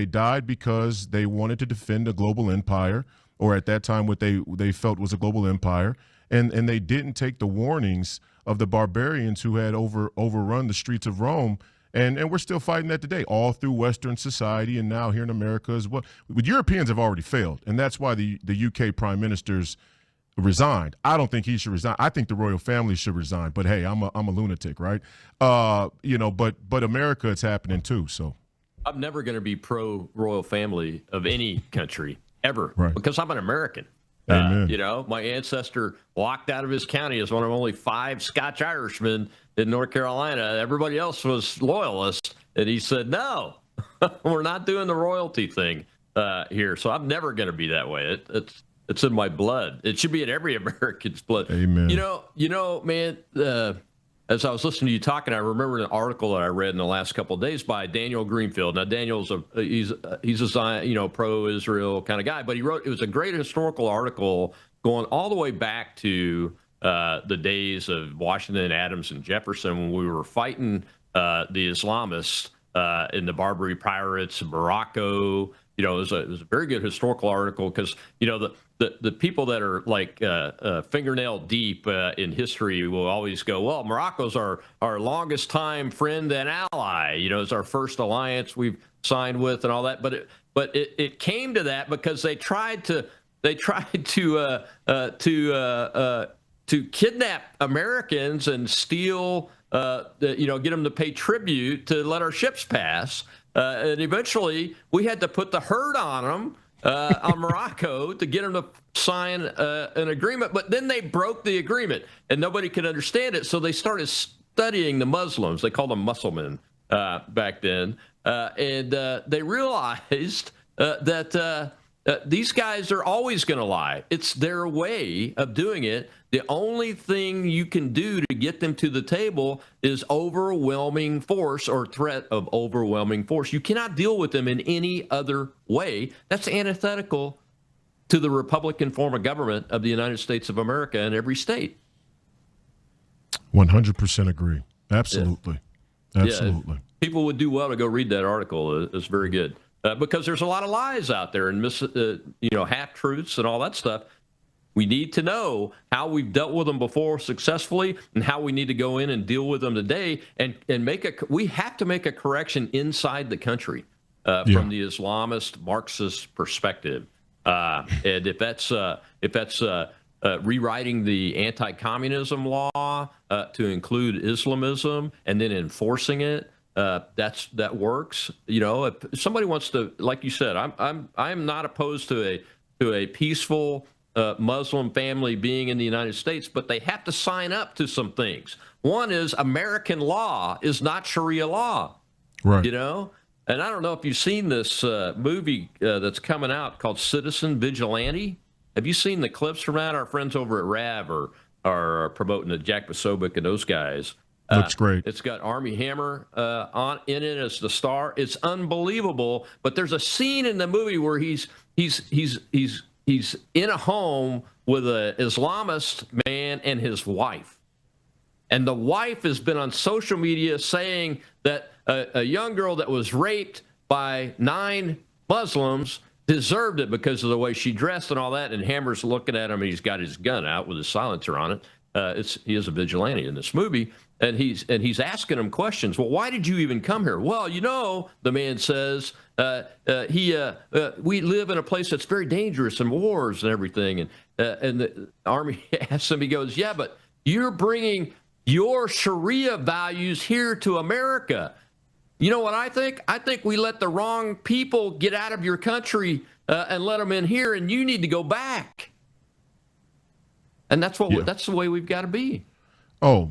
died because they wanted to defend a global empire, or at that time what they felt was a global empire, and they didn't take the warnings of the barbarians who had overrun the streets of Rome. And we're still fighting that today, all through Western society and now here in America as well. But Europeans have already failed, and that's why the UK prime minister's resigned. I don't think he should resign. I think the royal family should resign. But hey, I'm a lunatic, right? But America, it's happening too. So I'm never going to be pro royal family of any country ever, right, because I'm an American. Amen. My ancestor walked out of his county as one of only 5 Scotch Irishmen in North Carolina. Everybody else was loyalists, and he said, "No, we're not doing the royalty thing here." So I'm never going to be that way. It's in my blood. It should be in every American's blood. Amen. Man, as I was listening to you talking, I remember an article that I read in the last couple of days by Daniel Greenfield. Now, Daniel's he's a pro-Israel kind of guy, but it was a great historical article going all the way back to the days of Washington, Adams, and Jefferson, when we were fighting the Islamists in the Barbary Pirates, Morocco. It was a very good historical article, because the people that are like fingernail deep in history will always go, well, Morocco's our longest time friend and ally. It's our first alliance we've signed with and all that. But it came to that because they tried to kidnap Americans and steal, get them to pay tribute to let our ships pass. And eventually we had to put the hurt on them, on Morocco, to get them to sign an agreement. But then they broke the agreement and nobody could understand it. So they started studying the Muslims. They called them Musselmen back then. And they realized that these guys are always going to lie. It's their way of doing it. The only thing you can do to get them to the table is overwhelming force, or threat of overwhelming force. You cannot deal with them in any other way. That's antithetical to the Republican form of government of the United States of America in every state. 100% agree. Absolutely. Yeah. Absolutely. People would do well to go read that article. It's very good. Because there's a lot of lies out there and half-truths and all that stuff. We need to know how we've dealt with them before successfully, and how we need to go in and deal with them today, and we have to make a correction inside the country from the Islamist Marxist perspective. And if that's rewriting the anti-communism law to include Islamism and then enforcing it, that works. If somebody wants to, like you said, I'm not opposed to a peaceful Muslim family being in the United States, but they have to sign up to some things. One is American law is not Sharia law, right? And I don't know if you've seen this movie that's coming out called Citizen Vigilante. Have you seen the clips from that? Our friends over at RAV are promoting it, Jack Posobiec and those guys. Looks great. It's got Armie Hammer in it as the star. It's unbelievable. But there's a scene in the movie where he's he's in a home with an Islamist man and his wife. And the wife has been on social media saying that a young girl that was raped by 9 Muslims deserved it because of the way she dressed and all that. And Hammer's looking at him, and he's got his gun out with his silencer on it. He is a vigilante in this movie, and he's asking him questions. Well, why did you even come here? Well, the man says we live in a place that's very dangerous and wars and everything. And the army asks him, he goes, yeah, but you're bringing your Sharia values here to America. You know what I think? I think we let the wrong people get out of your country and let them in here, and you need to go back. And that's the way we've got to be. Oh,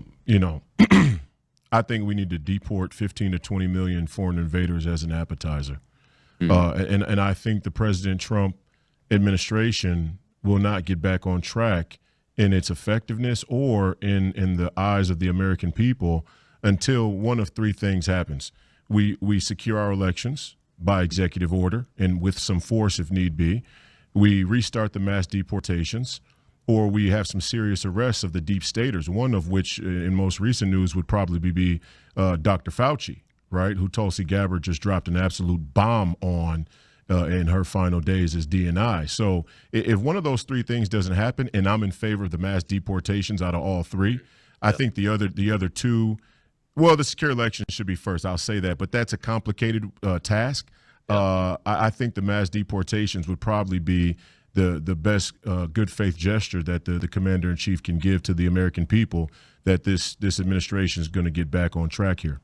I think we need to deport 15 to 20 million foreign invaders as an appetizer. And I think the President Trump administration will not get back on track in its effectiveness or in the eyes of the American people until one of 3 things happens. We secure our elections by executive order and with some force if need be. We restart the mass deportations, or we have some serious arrests of the deep staters, one of which in most recent news would probably be Dr. Fauci, right, who Tulsi Gabbard just dropped an absolute bomb on in her final days as DNI. So if one of those 3 things doesn't happen, and I'm in favor of the mass deportations out of all 3, I think the other 2, well, the secure election should be first. I'll say that, but that's a complicated task. I think the mass deportations would probably be the best good faith gesture that the commander in chief can give to the American people, that this administration is going to get back on track here.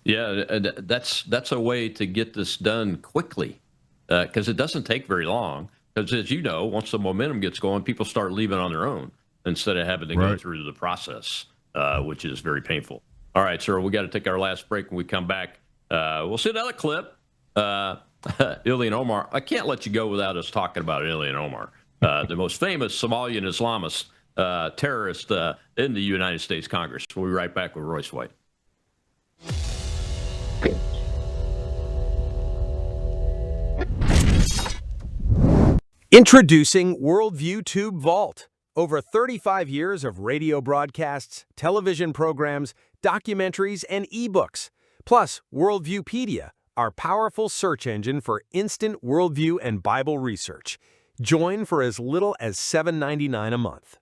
Yeah, that's a way to get this done quickly, because it doesn't take very long. Because as you know, once the momentum gets going, people start leaving on their own instead of having to go through the process, which is very painful. All right, sir, we got to take our last break. When we come back, we'll see another clip. Ilhan Omar. I can't let you go without us talking about Ilhan Omar, the most famous Somalian Islamist terrorist in the United States Congress. We'll be right back with Royce White. Introducing Worldview Tube Vault. Over 35 years of radio broadcasts, television programs, documentaries, and ebooks. Plus, Worldviewpedia, our powerful search engine for instant worldview and Bible research. Join for as little as $7.99 a month.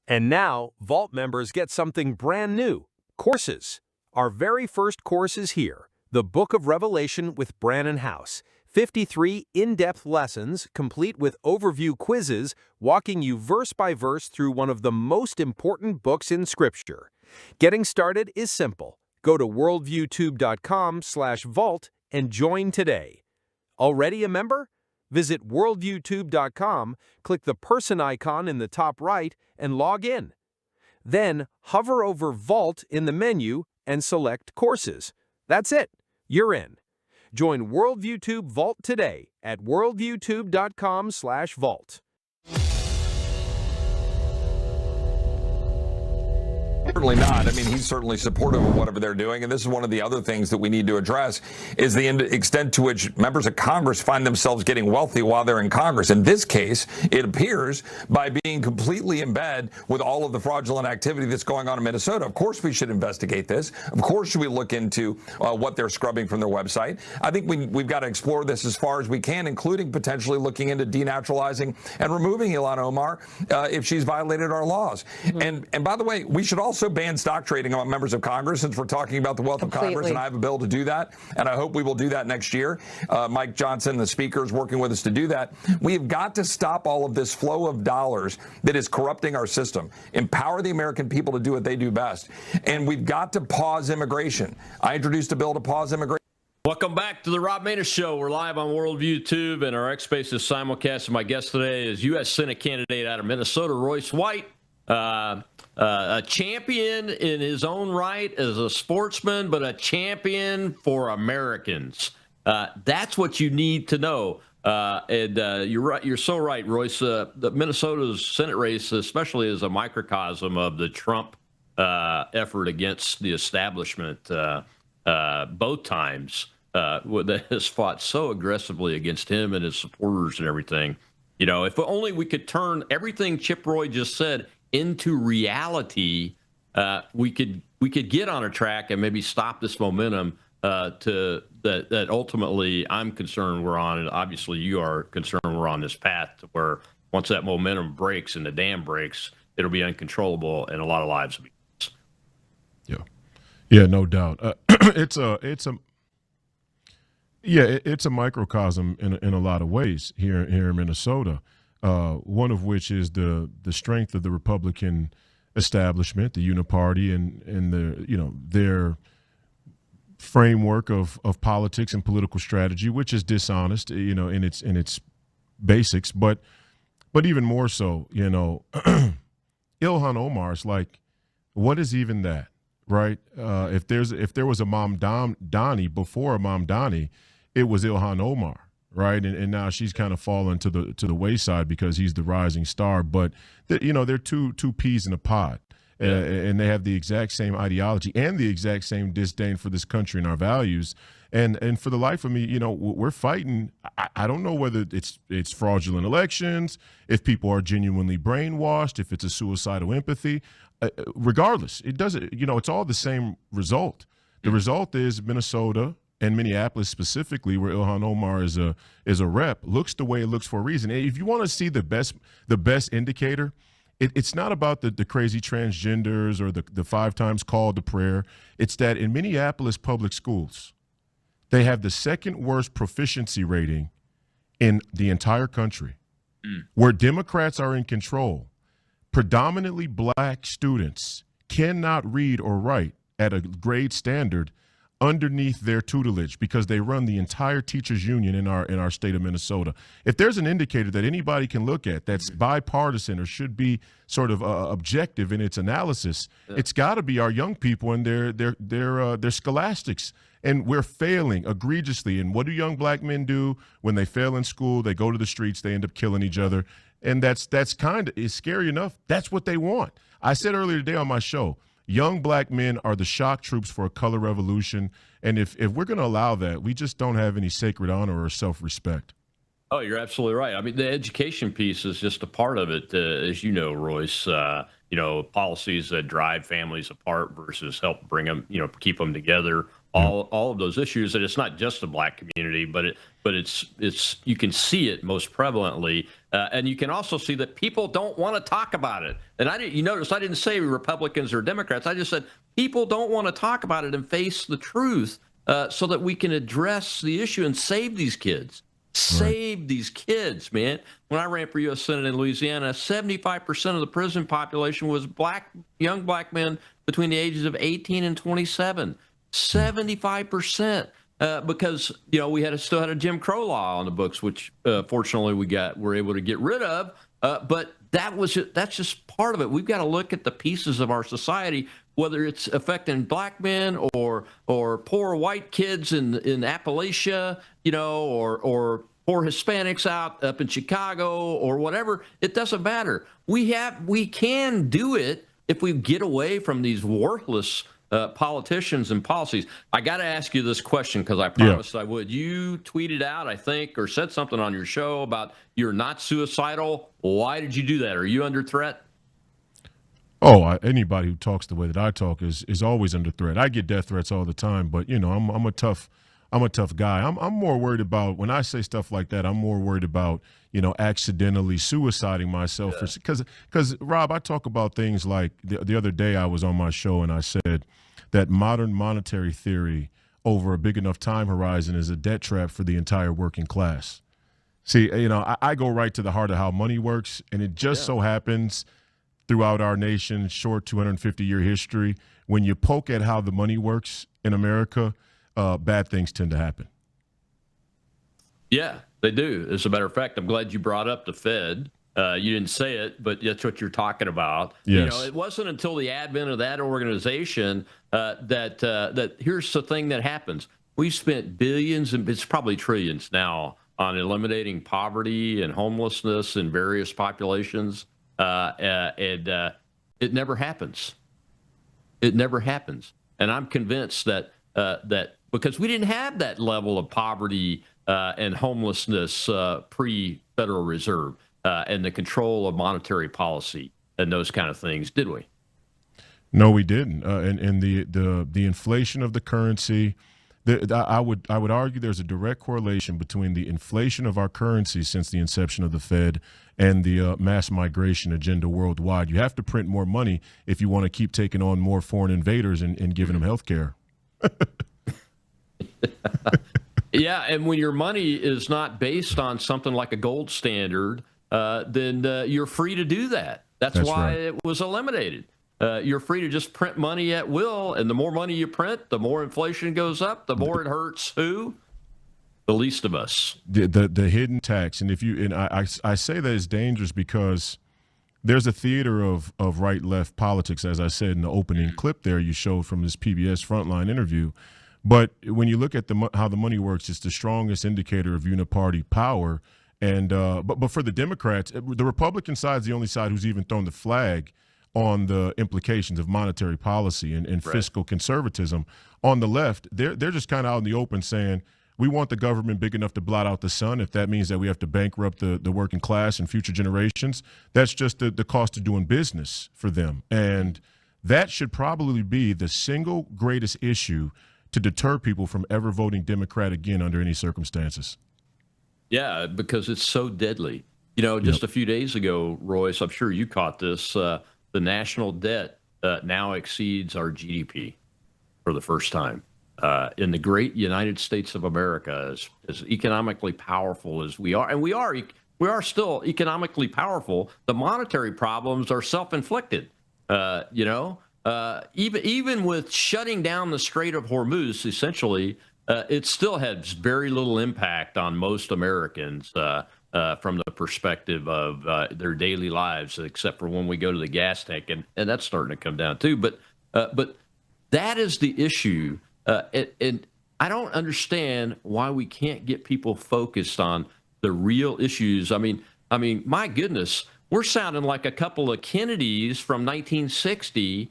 And now, Vault members get something brand new, courses. Our very first course is here, the Book of Revelation with Brannon House. 53 in-depth lessons, complete with overview quizzes, walking you verse by verse through one of the most important books in Scripture. Getting started is simple. Go to worldviewtube.com/vault and join today. Already a member? Visit worldviewtube.com, click the person icon in the top right, and log in. Then hover over Vault in the menu and select Courses. That's it. You're in. Join WorldviewTube Vault today at worldviewtube.com/vault. Certainly not. I mean, he's certainly supportive of whatever they're doing. And this is one of the other things that we need to address is the extent to which members of Congress find themselves getting wealthy while they're in Congress. In this case, it appears by being completely in bed with all of the fraudulent activity that's going on in Minnesota. Of course, we should investigate this. Of course, should we look into what they're scrubbing from their website. I think we've got to explore this as far as we can, including potentially looking into denaturalizing and removing Ilhan Omar if she's violated our laws. Mm-hmm. And by the way, we should also ban stock trading among members of Congress, since we're talking about the wealth of Congress, and I have a bill to do that, and I hope we will do that next year. Mike Johnson, the Speaker, is working with us to do that. We have got to stop all of this flow of dollars that is corrupting our system, empower the American people to do what they do best, and we've got to pause immigration. I introduced a bill to pause immigration. Welcome back to the Rob Maness Show. We're live on Worldview Tube, and our X Spaces simulcast. And my guest today is U.S. Senate candidate out of Minnesota, Royce White. A champion in his own right as a sportsman, but a champion for Americans. That's what you need to know. And you're right. You're so right, Royce. The Minnesota's Senate race, especially, is a microcosm of the Trump effort against the establishment. Both times that has fought so aggressively against him and his supporters and everything. You know, if only we could turn everything Chip Roy just said into reality, we could get on a track and maybe stop this momentum that ultimately I'm concerned we're on, and obviously you are concerned we're on this path to where once that momentum breaks and the dam breaks, it'll be uncontrollable and a lot of lives will be lost. Yeah, no doubt. It's a microcosm in a lot of ways here in Minnesota. One of which is the strength of the Republican establishment, the Uniparty, and their framework of politics and political strategy, which is dishonest, in its basics, but even more so, Ilhan Omar's like, what is even that, right? If there was a Mamdani before a Mamdani, it was Ilhan Omar, right? And now she's kind of fallen to the wayside because he's the rising star. But they're two peas in a pod. And they have the exact same ideology and the exact same disdain for this country and our values. And for the life of me, we're fighting. I don't know whether it's fraudulent elections, if people are genuinely brainwashed, if it's a suicidal empathy. Regardless, it doesn't. It's all the same result. The result is Minnesota and Minneapolis specifically, where Ilhan Omar is a rep, looks the way it looks for a reason. And if you want to see the best indicator, it's not about the crazy transgenders or the 5 times call to prayer. It's that in Minneapolis public schools, they have the second worst proficiency rating in the entire country, where Democrats are in control. Predominantly black students cannot read or write at a grade standard underneath their tutelage because they run the entire teachers union in our state of Minnesota. If there's an indicator that anybody can look at that's bipartisan or should be sort of objective in its analysis, it's got to be our young people and their scholastics. And we're failing egregiously. And what do young black men do when they fail in school? They go to the streets, they end up killing each other. And that's kind of, is scary enough. That's what they want. I said earlier today on my show, young black men are the shock troops for a color revolution. And if we're going to allow that, we just don't have any sacred honor or self-respect. Oh, you're absolutely right. I mean, the education piece is just a part of it, as you know, Royce. Policies that drive families apart versus help bring them, keep them together. All of those issues, and it's not just the black community, but it's you can see it most prevalently, and you can also see that people don't want to talk about it. And you notice I didn't say Republicans or Democrats. I just said people don't want to talk about it and face the truth, so that we can address the issue and save these kids. Save these kids, man. When I ran for U.S. Senate in Louisiana, 75% of the prison population was young black men between the ages of 18 and 27. 75%, because we still had a Jim Crow law on the books, which fortunately we're able to get rid of. But that's just part of it. We've got to look at the pieces of our society, whether it's affecting black men or poor white kids in Appalachia, or poor Hispanics up in Chicago or whatever. It doesn't matter. We can do it if we get away from these worthless politicians and policies. I got to ask you this question because I promised I would. You tweeted out, I think, or said something on your show about you're not suicidal. Why did you do that? Are you under threat? Oh, anybody who talks the way that I talk is always under threat. I get death threats all the time, but I'm a tough guy. I'm more worried about, when I say stuff like that, I'm more worried about accidentally suiciding myself, because Rob, I talk about things like the other day I was on my show and I said that modern monetary theory over a big enough time horizon is a debt trap for the entire working class. See, I go right to the heart of how money works, and it just so happens throughout our nation's short 250-year history, when you poke at how the money works in America, bad things tend to happen. Yeah, they do. As a matter of fact, I'm glad you brought up the Fed. You didn't say it, but that's what you're talking about. Yes. It wasn't until the advent of that organization that here's the thing that happens. We spent billions, and it's probably trillions now, on eliminating poverty and homelessness in various populations, and it never happens. It never happens. And I'm convinced that because we didn't have that level of poverty and homelessness pre-Federal Reserve. and the control of monetary policy and those kind of things, did we? No, we didn't. And the inflation of the currency, I would argue there's a direct correlation between the inflation of our currency since the inception of the Fed and the mass migration agenda worldwide. You have to print more money if you want to keep taking on more foreign invaders and giving them health care. Yeah, and when your money is not based on something like a gold standard, then you're free to do that. That's why right. it was eliminated. You're free to just print money at will, and the more money you print, the more inflation goes up, the more it hurts who? The least of us. The hidden tax. And I say that is dangerous because there's a theater of right-left politics, as I said in the opening clip there you showed from this PBS Frontline interview. But when you look at how the money works, it's the strongest indicator of uniparty power. And but for the Democrats, the Republican side is the only side who's even thrown the flag on the implications of monetary policy and fiscal conservatism. On the left, they're just kind of out in the open saying, we want the government big enough to blot out the sun. If that means that we have to bankrupt the working class and future generations, that's just the cost of doing business for them. And that should probably be the single greatest issue to deter people from ever voting Democrat again under any circumstances. Yeah, because it's so deadly. You know, just a few days ago, Royce, I'm sure you caught this, the national debt now exceeds our GDP for the first time. In the great United States of America, as economically powerful as we are, and we are still economically powerful, the monetary problems are self-inflicted. Even with shutting down the Strait of Hormuz, essentially, it still has very little impact on most Americans from the perspective of their daily lives, except for when we go to the gas tank, and that's starting to come down too. But that is the issue, and I don't understand why we can't get people focused on the real issues. I mean, my goodness. We're sounding like a couple of Kennedys from 1960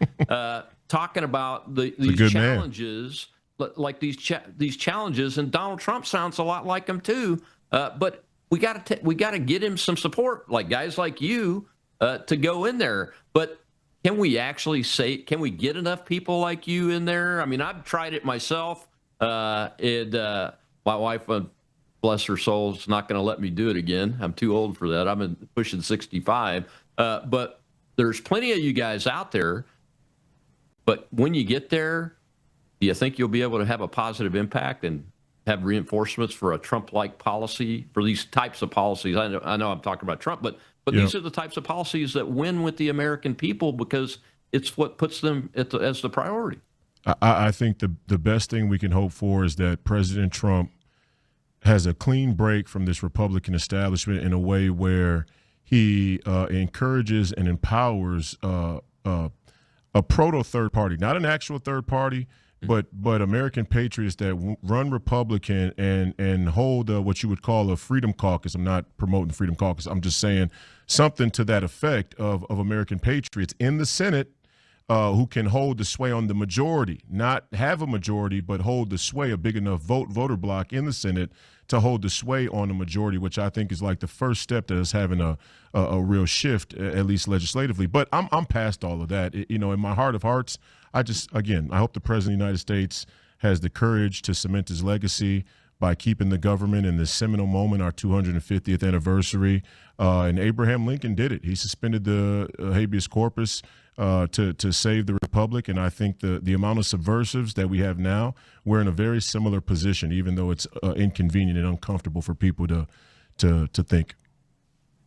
talking about these challenges, like these challenges, and Donald Trump sounds a lot like them too. But we got to get him some support, like guys like you, to go in there. But can we actually can we get enough people like you in there? I mean, I've tried it myself, and my wife, bless her soul, is not going to let me do it again. I'm too old for that. I'm pushing 65. But there's plenty of you guys out there. But when you get there, do you think you'll be able to have a positive impact and have reinforcements for a Trump-like policy, for these types of policies? I know I'm talking about Trump, but these are the types of policies that win with the American people because it's what puts them as the priority. I think the best thing we can hope for is that President Trump has a clean break from this Republican establishment in a way where he encourages and empowers a proto third party, not an actual third party, but American patriots that run Republican and hold what you would call a freedom caucus. I'm not promoting the freedom caucus. I'm just saying something to that effect of American patriots in the Senate who can hold the sway on the majority, not have a majority, but hold the sway, a big enough voter block in the Senate to hold the sway on the majority, which I think is like the first step to us having a real shift, at least legislatively. But I'm past all of that. In my heart of hearts, I hope the President of the United States has the courage to cement his legacy by keeping the government in this seminal moment, our 250th anniversary. And Abraham Lincoln did it. He suspended the habeas corpus to save the republic. And I think the amount of subversives that we have now, we're in a very similar position, even though it's inconvenient and uncomfortable for people to think.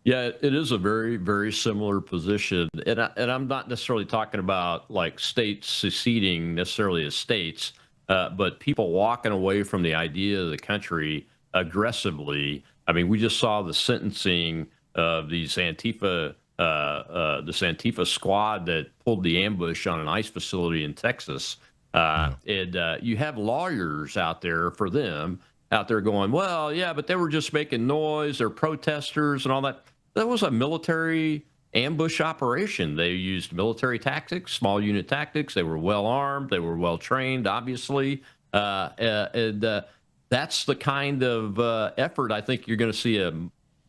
Yeah, it is a very, very similar position. And I'm not necessarily talking about like states seceding necessarily as states, but people walking away from the idea of the country aggressively. I mean, we just saw the sentencing of these Antifa this Antifa squad that pulled the ambush on an ICE facility in Texas. And you have lawyers out there for them out there going, well, yeah, but they were just making noise. They're protesters and all that. That was a military ambush operation. They used military tactics, small unit tactics. They were well armed. They were well trained, obviously. And that's the kind of effort I think you're going to see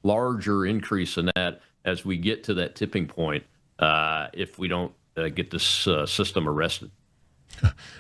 larger increase in that as we get to that tipping point if we don't get this system arrested.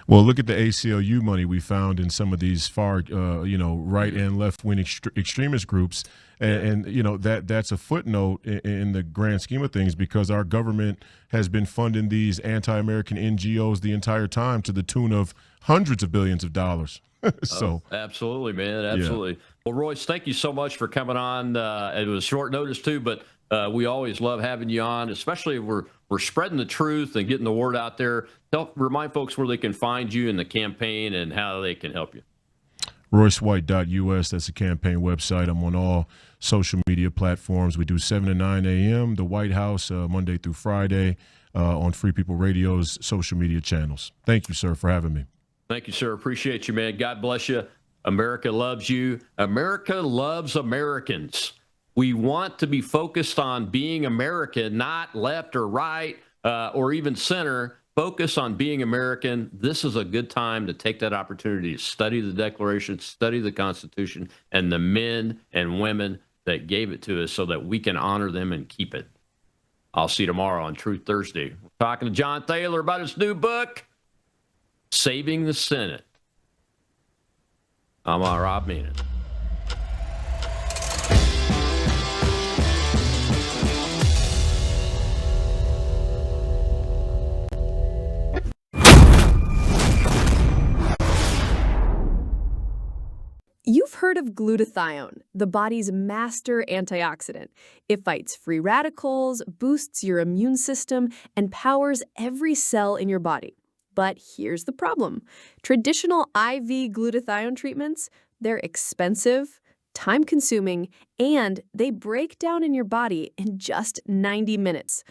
Well, look at the ACLU money we found in some of these far, right and left wing extremist groups, and that's a footnote in the grand scheme of things, because our government has been funding these anti-American NGOs the entire time to the tune of hundreds of billions of dollars. So absolutely, man, absolutely. Yeah. Well, Royce, thank you so much for coming on. It was short notice too, but we always love having you on, especially if we're spreading the truth and getting the word out there. Remind folks where they can find you in the campaign and how they can help you. RoyceWhite.us, that's the campaign website. I'm on all social media platforms. We do 7 to 9 a.m., the White House, Monday through Friday, on Free People Radio's social media channels. Thank you, sir, for having me. Thank you, sir. Appreciate you, man. God bless you. America loves you. America loves Americans. We want to be focused on being American, not left or right or even center. Focus on being American. This is a good time to take that opportunity to study the Declaration, study the Constitution, and the men and women that gave it to us so that we can honor them and keep it. I'll see you tomorrow on Truth Thursday. We're talking to John Thaler about his new book, Saving the Senate. I'm Rob Maness. You've heard of glutathione, the body's master antioxidant. It fights free radicals, boosts your immune system, and powers every cell in your body. But here's the problem. Traditional IV glutathione treatments, they're expensive, time-consuming, and they break down in your body in just 90 minutes.